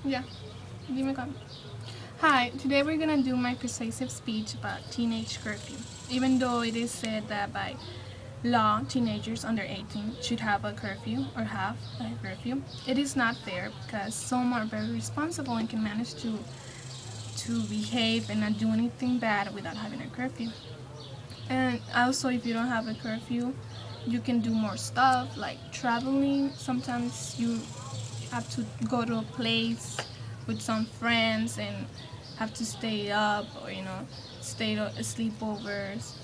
Yeah, give me a call. Hi, today we're gonna do my persuasive speech about teenage curfew. Even though it is said that by law, teenagers under 18 should have a curfew or have a curfew, it is not fair because some are very responsible and can manage to behave and not do anything bad without having a curfew. And also, if you don't have a curfew, you can do more stuff like traveling. Sometimes you have to go to a place with some friends and have to stay up, or stay sleepovers,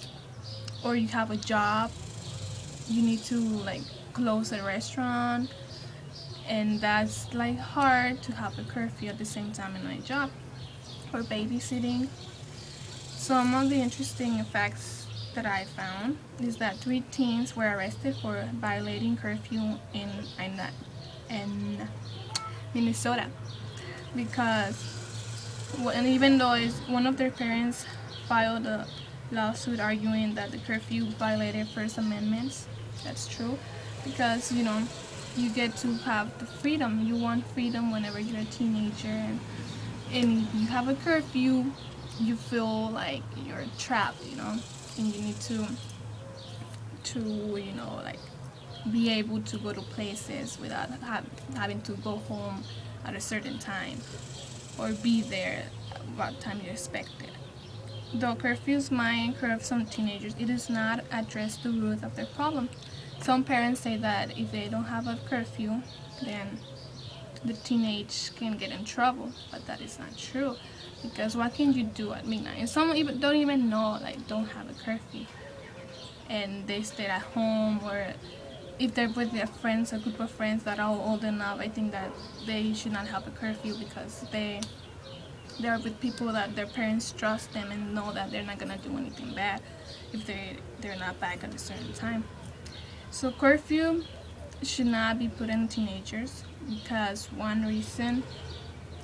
or you have a job, you need to like close a restaurant, and that's like hard to have a curfew at the same time in my job, or babysitting. Some of the interesting facts that I found is that 3 teens were arrested for violating curfew in Minnesota, because and even though one of their parents filed a lawsuit arguing that the curfew violated First Amendments. That's true, because you get to have the freedom. You want freedom whenever you're a teenager, and if you have a curfew, you feel like you're trapped, and you need to like be able to go to places without having to go home at a certain time, or be there what time you're expected. Though curfews might curb some teenagers, it does not address the root of their problem. Some parents say that if they don't have a curfew, then the teenage can get in trouble, but that is not true, because what can you do at midnight? And some even don't even know, like, don't have a curfew, and they stay at home, or if they're with their friends, a group of friends that are old enough, I think that they should not have a curfew, because they're with people that their parents trust them and know that they're not gonna do anything bad if they're not back at a certain time. So curfew should not be put on teenagers, because one reason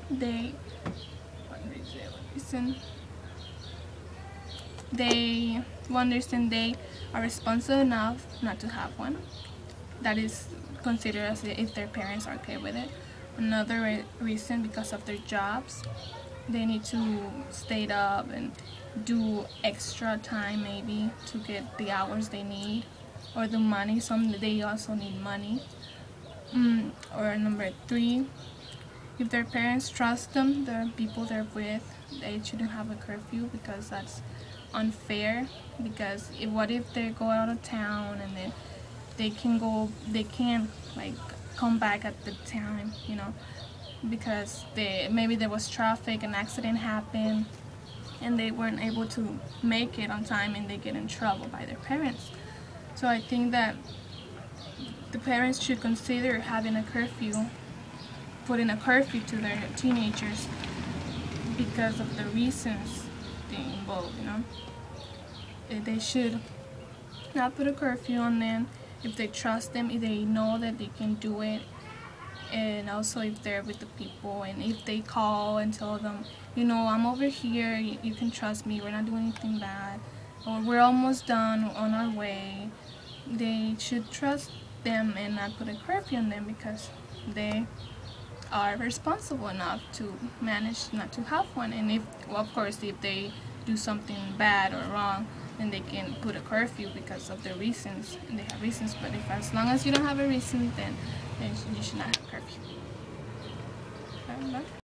they are responsible enough not to have one. That is considered as if their parents are okay with it. Another reason, because of their jobs, they need to stay up and do extra time maybe to get the hours they need, or the money. They also need money. Or number 3, if their parents trust them, the people they're with, they shouldn't have a curfew, because that's unfair. Because what if they go out of town and then they can't like come back at the time, because maybe there was traffic, an accident happened, and they weren't able to make it on time, and they get in trouble by their parents. So I think that the parents should consider having a curfew, putting a curfew to their teenagers, because of the reasons they involve. They should not put a curfew on them if they trust them, if they know that they can do it, and also if they're with the people, and if they call and tell them, I'm over here, you can trust me, we're not doing anything bad, or we're almost done, on our way. They should trust them and not put a curfew on them, because they are responsible enough to manage not to have one. And of course, if they do something bad or wrong, then they can put a curfew because of their reasons, and they have reasons. But as long as you don't have a reason, then you should not have a curfew.